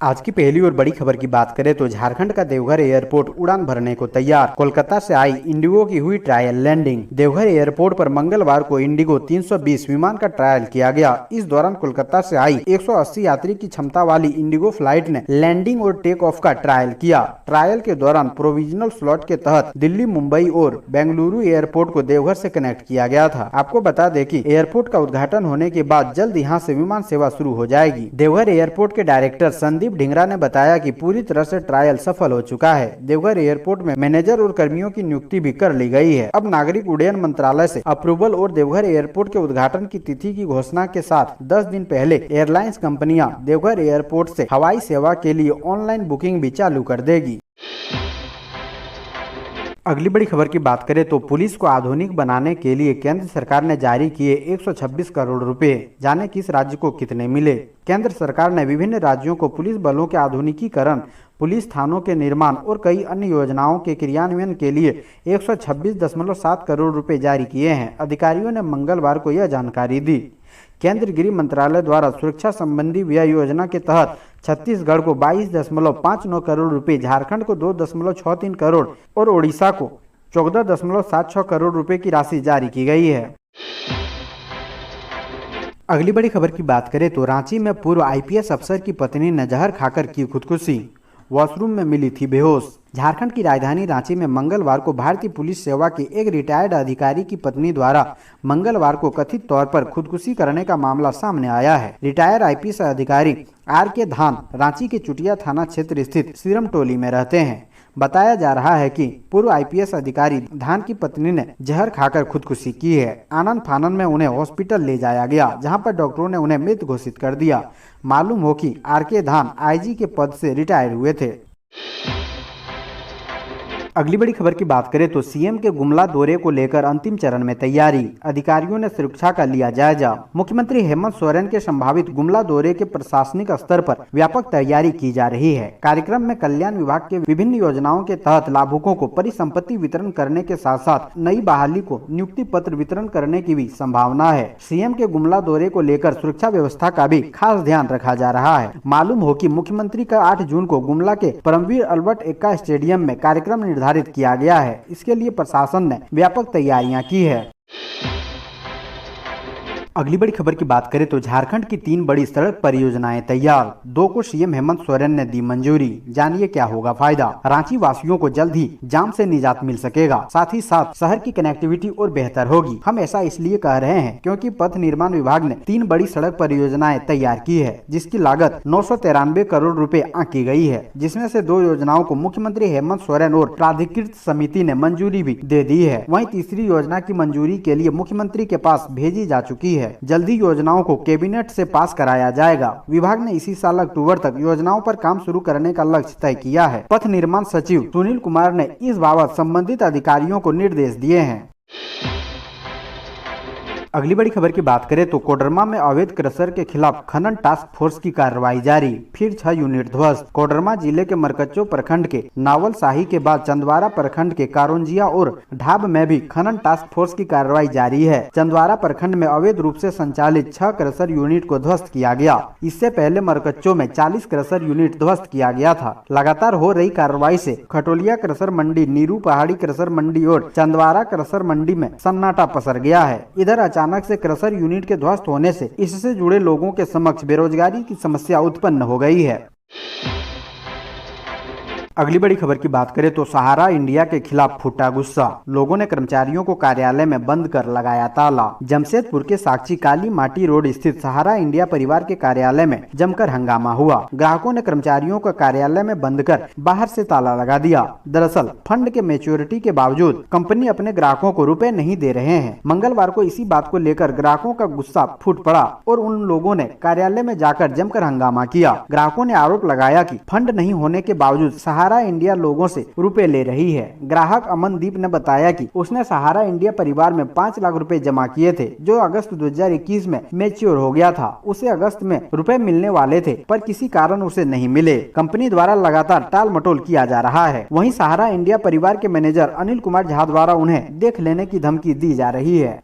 आज की पहली और बड़ी खबर की बात करें तो झारखंड का देवघर एयरपोर्ट उड़ान भरने को तैयार। कोलकाता से आई इंडिगो की हुई ट्रायल लैंडिंग। देवघर एयरपोर्ट पर मंगलवार को इंडिगो 320 विमान का ट्रायल किया गया। इस दौरान कोलकाता से आई 180 यात्री की क्षमता वाली इंडिगो फ्लाइट ने लैंडिंग और टेक ऑफ का ट्रायल किया। ट्रायल के दौरान प्रोविजनल स्लॉट के तहत दिल्ली, मुंबई और बेंगलुरु एयरपोर्ट को देवघर से कनेक्ट किया गया था। आपको बता दें कि एयरपोर्ट का उद्घाटन होने के बाद जल्द यहाँ से विमान सेवा शुरू हो जाएगी। देवघर एयरपोर्ट के डायरेक्टर संदीप ढिंगरा ने बताया कि पूरी तरह से ट्रायल सफल हो चुका है। देवघर एयरपोर्ट में मैनेजर और कर्मियों की नियुक्ति भी कर ली गई है। अब नागरिक उड्डयन मंत्रालय से अप्रूवल और देवघर एयरपोर्ट के उद्घाटन की तिथि की घोषणा के साथ 10 दिन पहले एयरलाइंस कंपनियां देवघर एयरपोर्ट से हवाई सेवा के लिए ऑनलाइन बुकिंग भी चालू कर देगी। अगली बड़ी खबर की बात करें तो पुलिस को आधुनिक बनाने के लिए केंद्र सरकार ने जारी किए 126 करोड़ रुपए। जाने किस राज्य को कितने मिले। केंद्र सरकार ने विभिन्न राज्यों को पुलिस बलों के आधुनिकीकरण, पुलिस थानों के निर्माण और कई अन्य योजनाओं के क्रियान्वयन के लिए 126.7 करोड़ रुपए जारी किए हैं। अधिकारियों ने मंगलवार को यह जानकारी दी। केंद्रीय गृह मंत्रालय द्वारा सुरक्षा संबंधी व्यय योजना के तहत छत्तीसगढ़ को 22.59 करोड़ रुपए, झारखंड को 2.63 करोड़ और ओडिशा को 14.76 करोड़ रुपए की राशि जारी की गई है। अगली बड़ी खबर की बात करें तो रांची में पूर्व आईपीएस अफसर की पत्नी ने जहर खाकर की खुदकुशी। वॉशरूम में मिली थी बेहोश। झारखंड की राजधानी रांची में मंगलवार को भारतीय पुलिस सेवा के एक रिटायर्ड अधिकारी की पत्नी द्वारा मंगलवार को कथित तौर पर खुदकुशी करने का मामला सामने आया है। रिटायर्ड आईपीएस अधिकारी आर.के. धान रांची के चुटिया थाना क्षेत्र स्थित सीरम टोली में रहते हैं। बताया जा रहा है कि पूर्व आईपीएस अधिकारी धान की पत्नी ने जहर खाकर खुदकुशी की है। आनन फानन में उन्हें हॉस्पिटल ले जाया गया, जहां पर डॉक्टरों ने उन्हें मृत घोषित कर दिया। मालूम हो कि आर.के. धान आईजी के पद से रिटायर हुए थे। अगली बड़ी खबर की बात करें तो सीएम के गुमला दौरे को लेकर अंतिम चरण में तैयारी। अधिकारियों ने सुरक्षा का लिया जायजा। मुख्यमंत्री हेमंत सोरेन के संभावित गुमला दौरे के प्रशासनिक स्तर पर व्यापक तैयारी की जा रही है। कार्यक्रम में कल्याण विभाग के विभिन्न योजनाओं के तहत लाभुकों को परिसंपत्ति वितरण करने के साथ साथ नई बहाली को नियुक्ति पत्र वितरण करने की भी संभावना है। सीएम के गुमला दौरे को लेकर सुरक्षा व्यवस्था का भी खास ध्यान रखा जा रहा है। मालूम हो कि मुख्यमंत्री का 8 जून को गुमला के परमवीर अल्बर्ट एक्का स्टेडियम में कार्यक्रम निर्धारित किया गया है। इसके लिए प्रशासन ने व्यापक तैयारियां की है। अगली बड़ी खबर की बात करें तो झारखंड की 3 बड़ी सड़क परियोजनाएं तैयार। 2 को सीएम हेमंत सोरेन ने दी मंजूरी। जानिए क्या होगा फायदा। रांची वासियों को जल्द ही जाम से निजात मिल सकेगा। साथ ही साथ शहर की कनेक्टिविटी और बेहतर होगी। हम ऐसा इसलिए कह रहे हैं क्योंकि पथ निर्माण विभाग ने 3 बड़ी सड़क परियोजनाएं तैयार की है, जिसकी लागत 993 करोड़ रुपए आंकी गई है, जिसमें से 2 योजनाओं को मुख्यमंत्री हेमंत सोरेन और प्राधिकृत समिति ने मंजूरी भी दे दी है। वहीं तीसरी योजना की मंजूरी के लिए मुख्यमंत्री के पास भेजी जा चुकी है। जल्दी योजनाओं को कैबिनेट से पास कराया जाएगा। विभाग ने इसी साल अक्टूबर तक योजनाओं पर काम शुरू करने का लक्ष्य तय किया है। पथ निर्माण सचिव सुनील कुमार ने इस बाबत संबंधित अधिकारियों को निर्देश दिए हैं। अगली बड़ी खबर की बात करें तो कोडरमा में अवैध क्रशर के खिलाफ खनन टास्क फोर्स की कार्रवाई जारी। फिर 6 यूनिट ध्वस्त। कोडरमा जिले के मरकच्चो प्रखंड के नावल शाही के बाद चंदवारा प्रखंड के कारोंजिया और ढाब में भी खनन टास्क फोर्स की कार्रवाई जारी है। चंदवारा प्रखंड में अवैध रूप से संचालित 6 क्रशर यूनिट को ध्वस्त किया गया। इससे पहले मरकच्चो में 40 क्रशर यूनिट ध्वस्त किया गया था। लगातार हो रही कार्रवाई से खटोलिया क्रशर मंडी, नीरू पहाड़ी क्रशर मंडी और चंदवारा क्रशर मंडी में सन्नाटा पसर गया है। इधर अचानक से क्रशर यूनिट के ध्वस्त होने से इससे जुड़े लोगों के समक्ष बेरोजगारी की समस्या उत्पन्न हो गई है। अगली बड़ी खबर की बात करें तो सहारा इंडिया के खिलाफ फूटा गुस्सा। लोगों ने कर्मचारियों को कार्यालय में बंद कर लगाया ताला। जमशेदपुर के साक्षी काली माटी रोड स्थित सहारा इंडिया परिवार के कार्यालय में जमकर हंगामा हुआ। ग्राहकों ने कर्मचारियों को कार्यालय में बंद कर बाहर से ताला लगा दिया। दरअसल फंड के मैच्योरिटी के बावजूद कंपनी अपने ग्राहकों को रुपए नहीं दे रहे हैं। मंगलवार को इसी बात को लेकर ग्राहकों का गुस्सा फूट पड़ा और उन लोगों ने कार्यालय में जाकर जमकर हंगामा किया। ग्राहकों ने आरोप लगाया कि फंड नहीं होने के बावजूद सहारा इंडिया लोगों से रुपए ले रही है। ग्राहक अमनदीप ने बताया कि उसने सहारा इंडिया परिवार में 5 लाख रुपए जमा किए थे, जो अगस्त 2021 में मैच्योर हो गया था। उसे अगस्त में रुपए मिलने वाले थे, पर किसी कारण उसे नहीं मिले। कंपनी द्वारा लगातार टाल मटोल किया जा रहा है। वहीं सहारा इंडिया परिवार के मैनेजर अनिल कुमार झा द्वारा उन्हें देख लेने की धमकी दी जा रही है।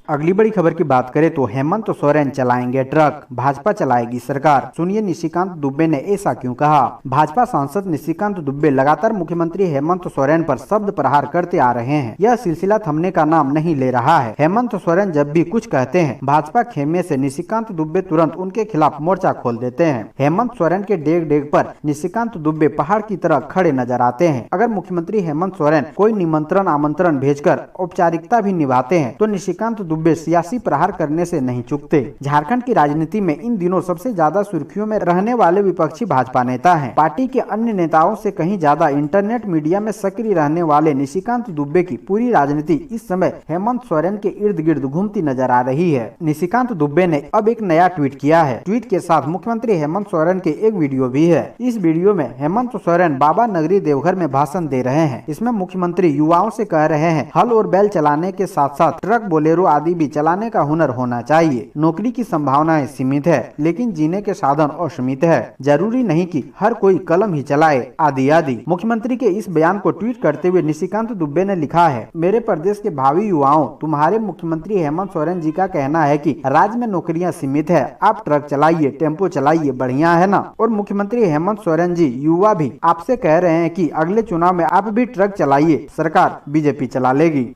अगली बड़ी खबर की बात करें तो हेमंत सोरेन चलाएंगे ट्रक, भाजपा चलाएगी सरकार। सुनिए निशिकांत दुबे ने ऐसा क्यों कहा। भाजपा सांसद निशिकांत दुबे लगातार मुख्यमंत्री हेमंत सोरेन पर शब्द प्रहार करते आ रहे हैं। यह सिलसिला थमने का नाम नहीं ले रहा है। हेमंत सोरेन जब भी कुछ कहते हैं, भाजपा खेमे से निशिकांत दुबे तुरंत उनके खिलाफ मोर्चा खोल देते हैं। हेमंत सोरेन के डेग डेग पर निशिकांत दुबे पहाड़ की तरह खड़े नजर आते हैं। अगर मुख्यमंत्री हेमंत सोरेन कोई निमंत्रण आमंत्रण भेजकर औपचारिकता भी निभाते हैं तो निशिकांत दुबे सियासी प्रहार करने से नहीं चूकते। झारखंड की राजनीति में इन दिनों सबसे ज्यादा सुर्खियों में रहने वाले विपक्षी भाजपा नेता हैं। पार्टी के अन्य नेताओं से कहीं ज्यादा इंटरनेट मीडिया में सक्रिय रहने वाले निशिकांत दुबे की पूरी राजनीति इस समय हेमंत सोरेन के इर्द गिर्द घूमती नजर आ रही है। निशिकांत दुबे ने अब एक नया ट्वीट किया है। ट्वीट के साथ मुख्यमंत्री हेमंत सोरेन के एक वीडियो भी है। इस वीडियो में हेमंत सोरेन बाबा नगरी देवघर में भाषण दे रहे हैं। इसमें मुख्यमंत्री युवाओं से कह रहे हैं, हल और बैल चलाने के साथ साथ ट्रक, बोलेरो आदि भी चलाने का हुनर होना चाहिए। नौकरी की संभावनाएं सीमित है, लेकिन जीने के साधन असीमित है। जरूरी नहीं कि हर कोई कलम ही चलाए, आदि आदि। मुख्यमंत्री के इस बयान को ट्वीट करते हुए निशिकांत दुबे ने लिखा है, मेरे प्रदेश के भावी युवाओं, तुम्हारे मुख्यमंत्री हेमंत सोरेन जी का कहना है कि राज्य में नौकरियां सीमित है, आप ट्रक चलाइए, टेम्पो चलाइए, बढ़िया है ना। और मुख्यमंत्री हेमंत सोरेन जी युवा भी आपसे कह रहे हैं कि अगले चुनाव में आप भी ट्रक चलाइए, सरकार बीजेपी चला लेगी।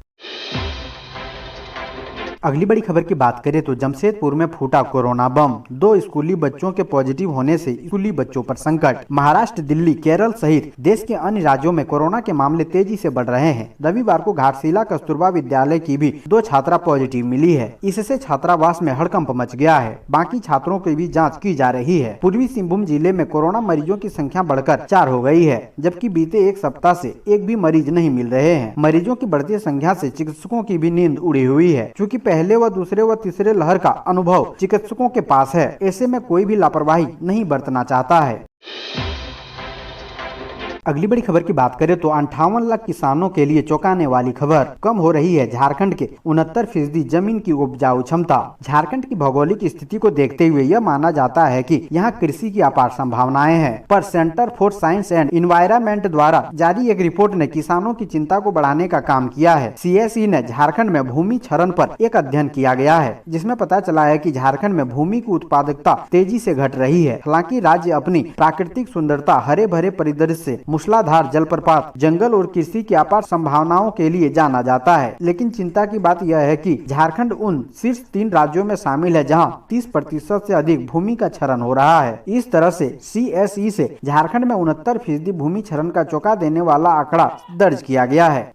अगली बड़ी खबर की बात करें तो जमशेदपुर में फूटा कोरोना बम, 2 स्कूली बच्चों के पॉजिटिव होने से स्कूली बच्चों पर संकट। महाराष्ट्र, दिल्ली, केरल सहित देश के अन्य राज्यों में कोरोना के मामले तेजी से बढ़ रहे हैं। रविवार को घाटशिला कस्तूरबा विद्यालय की भी 2 छात्रा पॉजिटिव मिली है। इससे छात्रावास में हड़कंप मच गया है। बाकी छात्रों की भी जाँच की जा रही है। पूर्वी सिंहभूम जिले में कोरोना मरीजों की संख्या बढ़कर 4 हो गई है, जबकि बीते एक सप्ताह से एक भी मरीज नहीं मिल रहे हैं। मरीजों की बढ़ती संख्या से चिकित्सकों की भी नींद उड़ी हुई है, क्योंकि पहले व दूसरे व तीसरे लहर का अनुभव चिकित्सकों के पास है। ऐसे में कोई भी लापरवाही नहीं बरतना चाहता है। अगली बड़ी खबर की बात करें तो 58 लाख किसानों के लिए चौंकाने वाली खबर। कम हो रही है झारखंड के 69% जमीन की उपजाऊ क्षमता। झारखंड की भौगोलिक स्थिति को देखते हुए यह माना जाता है कि यहाँ कृषि की अपार संभावनाएं हैं, पर centre for science and environment द्वारा जारी एक रिपोर्ट ने किसानों की चिंता को बढ़ाने का काम किया है। CSE ने झारखंड में भूमि क्षरण पर एक अध्ययन किया गया है, जिसमें पता चला है कि झारखंड में भूमि की उत्पादकता तेजी से घट रही है। हालांकि राज्य अपनी प्राकृतिक सुंदरता, हरे भरे परिदृश्य, मूसलाधार जलप्रपात, जंगल और कृषि की अपार संभावनाओं के लिए जाना जाता है। लेकिन चिंता की बात यह है कि झारखंड उन शीर्ष 3 राज्यों में शामिल है जहां 30% से अधिक भूमि का क्षरण हो रहा है। इस तरह से CSE से झारखंड में 69% भूमि क्षरण का चौंका देने वाला आंकड़ा दर्ज किया गया है।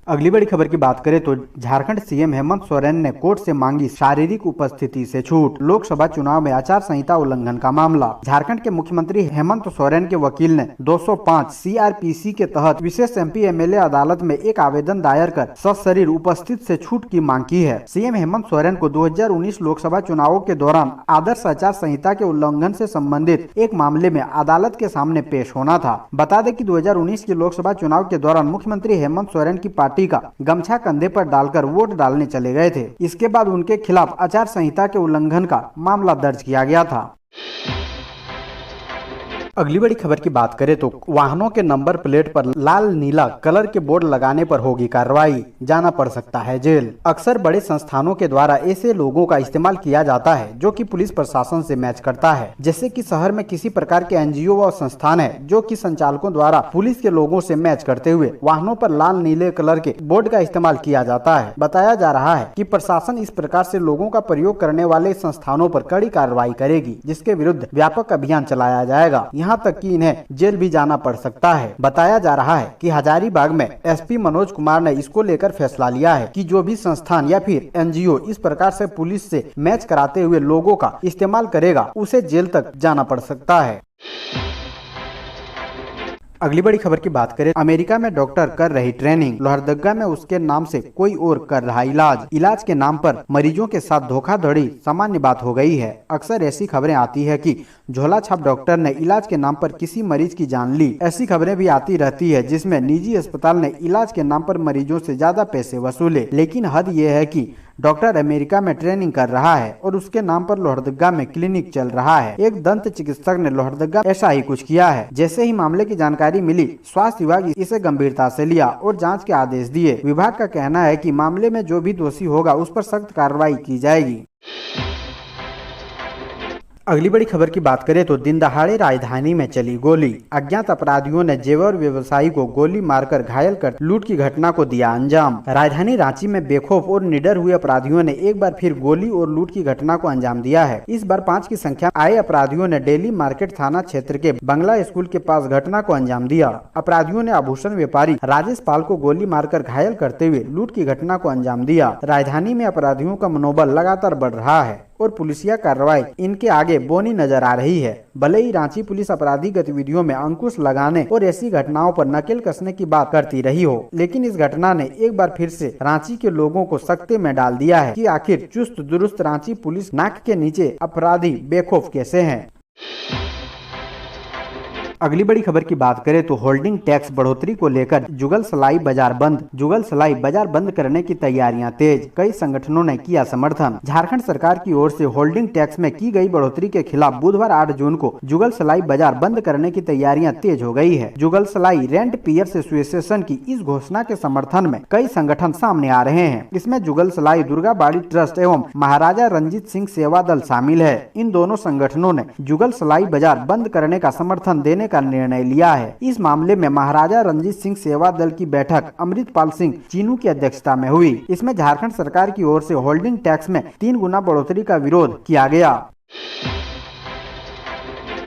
अगली बड़ी खबर की बात करें तो झारखंड सीएम हेमंत सोरेन ने कोर्ट से मांगी शारीरिक उपस्थिति से छूट। लोकसभा चुनाव में आचार संहिता उल्लंघन का मामला। झारखंड के मुख्यमंत्री हेमंत सोरेन के वकील ने 205 CRPC के तहत विशेष MP MLA अदालत में एक आवेदन दायर कर सशरीर उपस्थित से छूट की मांग की है। सीएम हेमंत सोरेन को 2019 लोकसभा चुनावों के दौरान आदर्श आचार संहिता के उल्लंघन से संबंधित एक मामले में अदालत के सामने पेश होना था। बता दें कि 2019 के लोकसभा चुनाव के दौरान मुख्यमंत्री हेमंत सोरेन की पार्टी का गमछा कंधे पर डालकर वोट डालने चले गए थे। इसके बाद उनके खिलाफ आचार संहिता के उल्लंघन का मामला दर्ज किया गया था। अगली बड़ी खबर की बात करें तो वाहनों के नंबर प्लेट पर लाल नीला कलर के बोर्ड लगाने पर होगी कार्रवाई, जाना पड़ सकता है जेल। अक्सर बड़े संस्थानों के द्वारा ऐसे लोगों का इस्तेमाल किया जाता है जो कि पुलिस प्रशासन से मैच करता है। जैसे कि शहर में किसी प्रकार के NGO व संस्थान है जो कि संचालकों द्वारा पुलिस के लोगों से मैच करते हुए वाहनों पर लाल नीले कलर के बोर्ड का इस्तेमाल किया जाता है। बताया जा रहा है कि प्रशासन इस प्रकार से लोगों का प्रयोग करने वाले संस्थानों पर कड़ी कार्रवाई करेगी, जिसके विरुद्ध व्यापक अभियान चलाया जाएगा, यहाँ तक कि इन्हें जेल भी जाना पड़ सकता है। बताया जा रहा है कि हजारीबाग में SP मनोज कुमार ने इसको लेकर फैसला लिया है कि जो भी संस्थान या फिर NGO इस प्रकार से पुलिस से मैच कराते हुए लोगों का इस्तेमाल करेगा, उसे जेल तक जाना पड़ सकता है। अगली बड़ी खबर की बात करें, अमेरिका में डॉक्टर कर रही ट्रेनिंग, लोहरदगा में उसके नाम से कोई और कर रहा इलाज के नाम पर मरीजों के साथ धोखाधड़ी सामान्य बात हो गई है। अक्सर ऐसी खबरें आती है कि झोला छाप डॉक्टर ने इलाज के नाम पर किसी मरीज की जान ली। ऐसी खबरें भी आती रहती है जिसमें निजी अस्पताल ने इलाज के नाम पर मरीजों से ज्यादा पैसे वसूले। लेकिन हद ये है कि डॉक्टर अमेरिका में ट्रेनिंग कर रहा है और उसके नाम पर लोहरदगा में क्लिनिक चल रहा है। एक दंत चिकित्सक ने लोहरदगा ऐसा ही कुछ किया है। जैसे ही मामले की जानकारी मिली, स्वास्थ्य विभाग इसे गंभीरता से लिया और जांच के आदेश दिए। विभाग का कहना है कि मामले में जो भी दोषी होगा उस पर सख्त कार्रवाई की जाएगी। अगली बड़ी खबर की बात करें तो दिन दहाड़े राजधानी में चली गोली। अज्ञात अपराधियों ने जेवर व्यवसायी को गोली मारकर घायल कर लूट की घटना को दिया अंजाम। राजधानी रांची में बेखौफ और निडर हुए अपराधियों ने एक बार फिर गोली और लूट की घटना को अंजाम दिया है। इस बार 5 की संख्या आए अपराधियों ने डेली मार्केट थाना क्षेत्र के बंगला स्कूल के पास घटना को अंजाम दिया। अपराधियों ने आभूषण व्यापारी राजेश पाल को गोली मारकर घायल करते हुए लूट की घटना को अंजाम दिया। राजधानी में अपराधियों का मनोबल लगातार बढ़ रहा है और पुलिसिया कार्रवाई इनके आगे बोनी नजर आ रही है। भले ही रांची पुलिस आपराधिक गतिविधियों में अंकुश लगाने और ऐसी घटनाओं पर नकेल कसने की बात करती रही हो, लेकिन इस घटना ने एक बार फिर से रांची के लोगों को सख्ते में डाल दिया है कि आखिर चुस्त दुरुस्त रांची पुलिस नाक के नीचे अपराधी बेखौफ कैसे हैं। अगली बड़ी खबर की बात करें तो होल्डिंग टैक्स बढ़ोतरी को लेकर जुगल सलाई बाजार बंद। जुगल सलाई बाजार बंद करने की तैयारियां तेज, कई संगठनों ने किया समर्थन। झारखंड सरकार की ओर से होल्डिंग टैक्स में की गई बढ़ोतरी के खिलाफ बुधवार 8 जून को जुगल सलाई बाजार बंद करने की तैयारियां तेज हो गई है। जुगल सलाई रेंट पियर्स एसोसिएशन की इस घोषणा के समर्थन में कई संगठन सामने आ रहे हैं। इसमें जुगल सलाई दुर्गा बाड़ी ट्रस्ट एवं महाराजा रंजीत सिंह सेवा दल शामिल है। इन दोनों संगठनों ने जुगल सलाई बाजार बंद करने का समर्थन देने का निर्णय लिया है। इस मामले में महाराजा रंजीत सिंह सेवा दल की बैठक अमृतपाल सिंह चीनू की अध्यक्षता में हुई। इसमें झारखंड सरकार की ओर से होल्डिंग टैक्स में 3 गुना बढ़ोतरी का विरोध किया गया।